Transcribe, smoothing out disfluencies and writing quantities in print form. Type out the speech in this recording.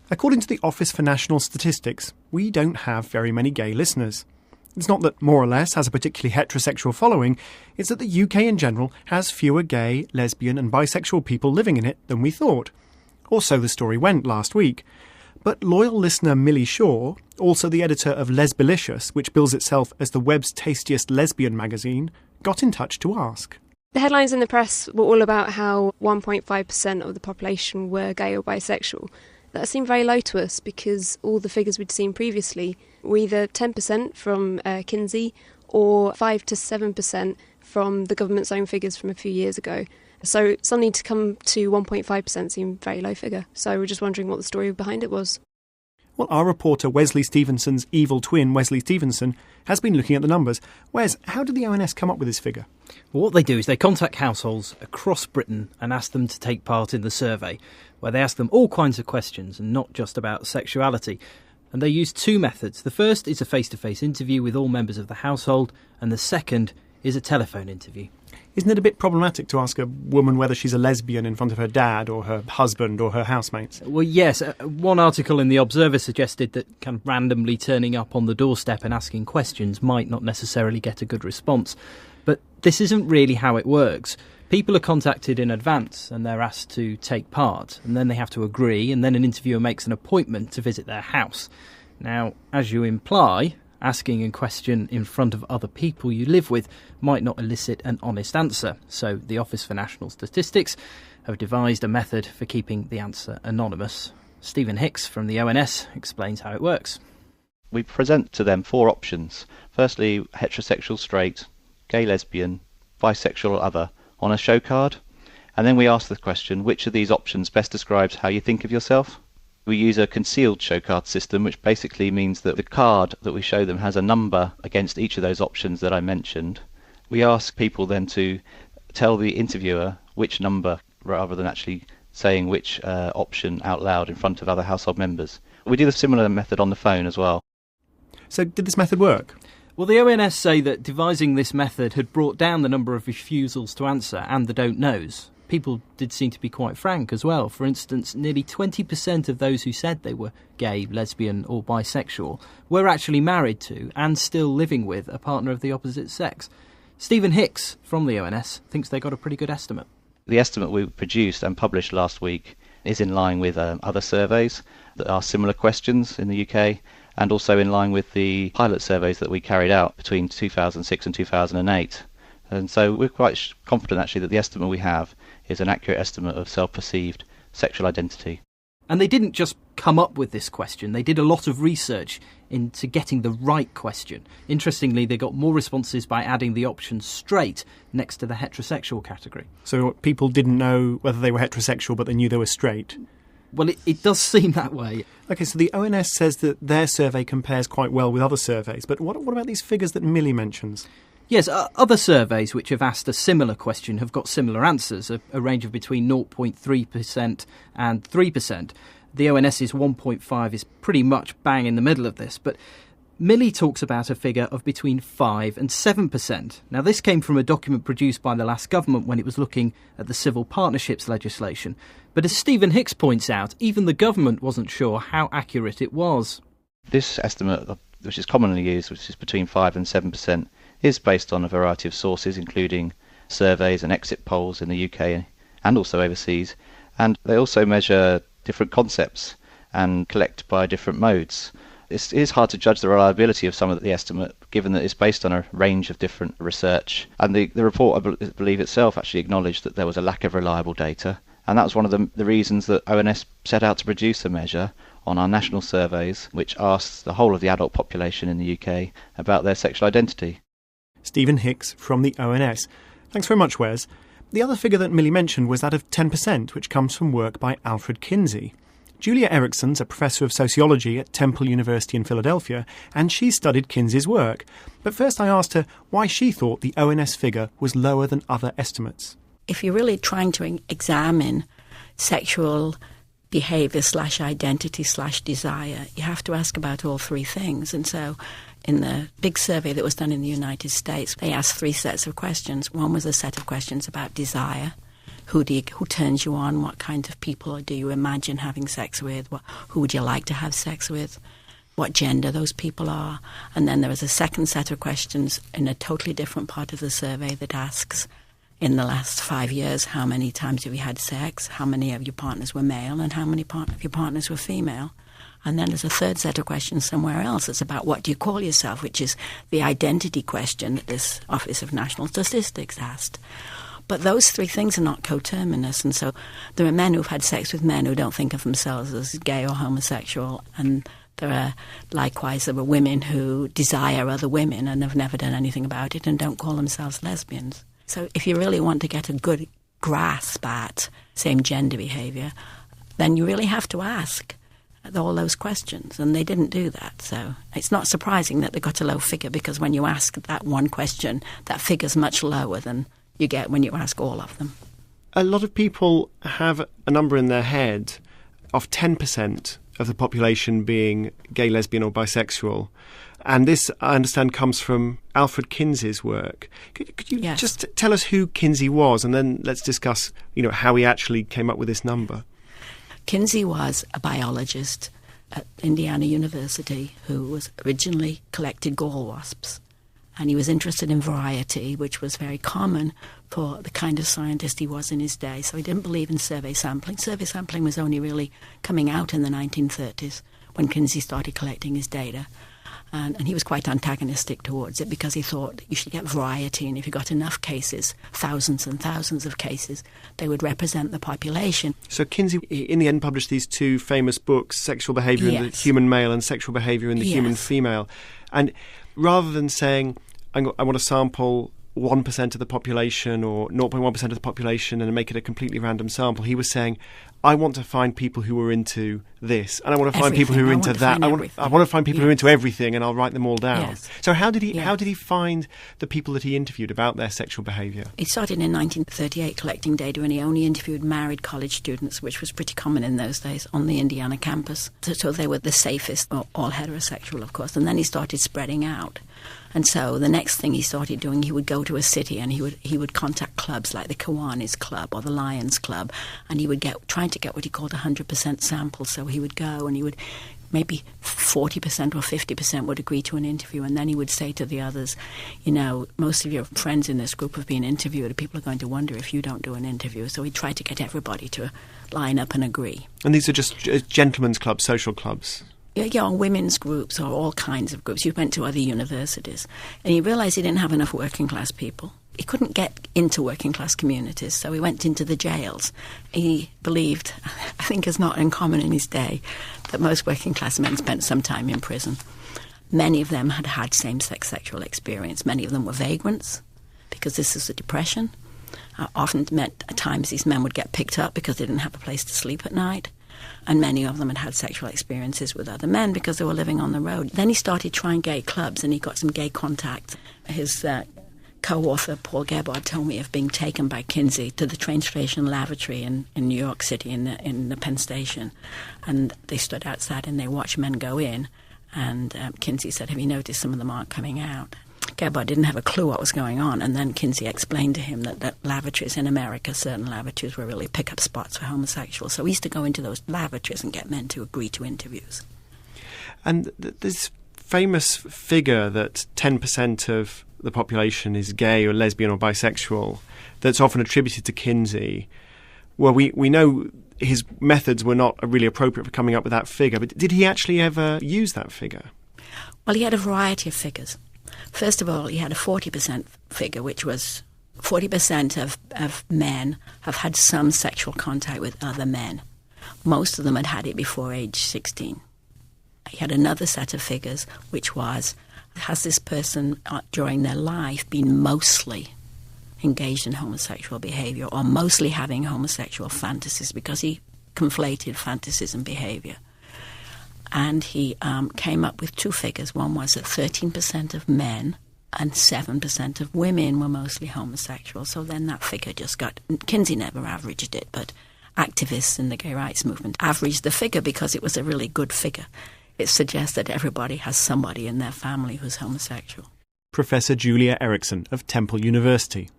According to the Office for National Statistics, we don't have very many gay listeners. It's not that More or Less has a particularly heterosexual following, it's that the UK in general has fewer gay, lesbian and bisexual people living in it than we thought. Or so the story went last week. But loyal listener Millie Shaw, also the editor of Lesbilicious, which bills itself as the web's tastiest lesbian magazine, got in touch to ask. The headlines in the press were all about how 1.5% of the population were gay or bisexual. That seemed very low to us because all the figures we'd seen previously were either 10% from Kinsey or 5 to 7% from the government's own figures from a few years ago. So suddenly to come to 1.5% seemed a very low figure. So we're just wondering what the story behind it was. Well, our reporter Wesley Stevenson's evil twin, Wesley Stevenson, has been looking at the numbers. Wes, how did the ONS come up with this figure? Well, what they do is they contact households across Britain and ask them to take part in the survey, where they ask them all kinds of questions and not just about sexuality. And they use two methods. The first is a face-to-face interview with all members of the household, and the second is a telephone interview. Isn't it a bit problematic to ask a woman whether she's a lesbian in front of her dad or her husband or her housemates? Well, yes. One article in The Observer suggested that kind of randomly turning up on the doorstep and asking questions might not necessarily get a good response. But this isn't really how it works. People are contacted in advance and they're asked to take part, and then they have to agree, and then an interviewer makes an appointment to visit their house. Now, as you imply, asking a question in front of other people you live with might not elicit an honest answer, so the Office for National Statistics have devised a method for keeping the answer anonymous. Stephen Hicks from the ONS explains how it works. We present to them 4 options. Firstly, heterosexual straight, gay lesbian, bisexual or other, on a show card, and then we ask the question, which of these options best describes how you think of yourself? We use a concealed show card system, which basically means that the card that we show them has a number against each of those options that I mentioned. We ask people then to tell the interviewer which number, rather than actually saying which option out loud in front of other household members. We do the similar method on the phone as well. So did this method work? Well, the ONS say that devising this method had brought down the number of refusals to answer and the don't knows. People did seem to be quite frank as well. For instance, nearly 20% of those who said they were gay, lesbian or bisexual were actually married to and still living with a partner of the opposite sex. Stephen Hicks from the ONS thinks they got a pretty good estimate. The estimate we produced and published last week is in line with other surveys that are similar questions in the UK, and also in line with the pilot surveys that we carried out between 2006 and 2008. And so we're quite confident actually that the estimate we have is an accurate estimate of self-perceived sexual identity. And they didn't just come up with this question, they did a lot of research into getting the right question. Interestingly, they got more responses by adding the option straight next to the heterosexual category. So people didn't know whether they were heterosexual, but they knew they were straight? Well, it does seem that way. OK, so the ONS says that their survey compares quite well with other surveys, but what about these figures that Millie mentions? Yes, other surveys which have asked a similar question have got similar answers, a range of between 0.3% and 3%. The ONS's 1.5 is pretty much bang in the middle of this, but Millie talks about a figure of between 5 and 7%. Now, this came from a document produced by the last government when it was looking at the civil partnerships legislation. But as Stephen Hicks points out, even the government wasn't sure how accurate it was. This estimate, which is commonly used, which is between 5 and 7%, is based on a variety of sources, including surveys and exit polls in the UK and also overseas. And they also measure different concepts and collect by different modes. It is hard to judge the reliability of some of the estimate, given that it's based on a range of different research. And the report, I believe itself, actually acknowledged that there was a lack of reliable data. And that was one of the reasons that ONS set out to produce a measure on our national surveys, which asks the whole of the adult population in the UK about their sexual identity. Stephen Hicks from the ONS. Thanks very much, Wes. The other figure that Millie mentioned was that of 10%, which comes from work by Alfred Kinsey. Julia Erickson's a professor of sociology at Temple University in Philadelphia, and she studied Kinsey's work. But first I asked her why she thought the ONS figure was lower than other estimates. If you're really trying to examine sexual behaviour / identity / desire, you have to ask about all 3 things. And so in the big survey that was done in the United States, they asked 3 sets of questions. One was a set of questions about desire. Who turns you on? What kind of people do you imagine having sex with? Who would you like to have sex with? What gender those people are? And then there is a second set of questions in a totally different part of the survey that asks, in the last 5 years, how many times have you had sex? How many of your partners were male? And how many of your partners were female? And then there's a third set of questions somewhere else. It's about what do you call yourself, which is the identity question that this Office of National Statistics asked. But those three things are not coterminous. And so there are men who've had sex with men who don't think of themselves as gay or homosexual. And there are women who desire other women and have never done anything about it and don't call themselves lesbians. So if you really want to get a good grasp at same-gender behaviour, then you really have to ask all those questions, and they didn't do that. So it's not surprising that they got a low figure, because when you ask that one question, that figure's much lower than you get when you ask all of them. A lot of people have a number in their head of 10% of the population being gay, lesbian or bisexual. And this, I understand, comes from Alfred Kinsey's work. Could you just tell us who Kinsey was, and then let's discuss, how he actually came up with this number? Kinsey was a biologist at Indiana University who was originally collected gall wasps. And he was interested in variety, which was very common for the kind of scientist he was in his day. So he didn't believe in survey sampling. Survey sampling was only really coming out in the 1930s when Kinsey started collecting his data. And he was quite antagonistic towards it, because he thought you should get variety, and if you got enough cases, thousands and thousands of cases, they would represent the population. So Kinsey, in the end, published these two famous books, Sexual Behaviour in the Human Male and Sexual Behaviour in the Human Female. And rather than saying, I want to sample 1% of the population or 0.1% of the population and make it a completely random sample, he was saying, I want to find people who are into this, and I want to find people who are into that. I want to find people who are into everything, and I'll write them all down. Yes. So how did he find the people that he interviewed about their sexual behaviour? He started in 1938 collecting data, and he only interviewed married college students, which was pretty common in those days, on the Indiana campus. So they were the safest, all heterosexual, of course. And then he started spreading out. And so the next thing he started doing, he would go to a city and he would contact clubs like the Kiwanis Club or the Lions Club, and he would trying to get what he called 100% sample. So he would go and he would, maybe 40% or 50% would agree to an interview, and then he would say to the others, most of your friends in this group have been interviewed. People are going to wonder if you don't do an interview. So he tried to get everybody to line up and agree. And these are just gentlemen's clubs, social clubs? Yeah, women's groups or all kinds of groups. He went to other universities. And he realised he didn't have enough working class people. He couldn't get into working class communities, so he went into the jails. He believed, I think it's not uncommon in his day, that most working class men spent some time in prison. Many of them had had same-sex sexual experience. Many of them were vagrants, because this is the Depression. Often meant at times these men would get picked up because they didn't have a place to sleep at night. And many of them had had sexual experiences with other men because they were living on the road. Then he started trying gay clubs, and he got some gay contacts. His co-author, Paul Gebhard, told me of being taken by Kinsey to the train station lavatory in New York City in the Penn Station. And they stood outside and they watched men go in. And Kinsey said, have you noticed some of them aren't coming out? Gebhard didn't have a clue what was going on, and then Kinsey explained to him that lavatories in America, certain lavatories, were really pick-up spots for homosexuals. So he used to go into those lavatories and get men to agree to interviews. And this famous figure that 10% of the population is gay or lesbian or bisexual, that's often attributed to Kinsey, well, we know his methods were not really appropriate for coming up with that figure, but did he actually ever use that figure? Well, he had a variety of figures. First of all, he had a 40% figure, which was 40% of men have had some sexual contact with other men. Most of them had had it before age 16. He had another set of figures, which was, has this person during their life been mostly engaged in homosexual behaviour or mostly having homosexual fantasies, because he conflated fantasies and behaviour. And he came up with two figures. One was that 13% of men and 7% of women were mostly homosexual. So then that figure just got... Kinsey never averaged it, but activists in the gay rights movement averaged the figure because it was a really good figure. It suggests that everybody has somebody in their family who's homosexual. Professor Julia Eriksson of Temple University.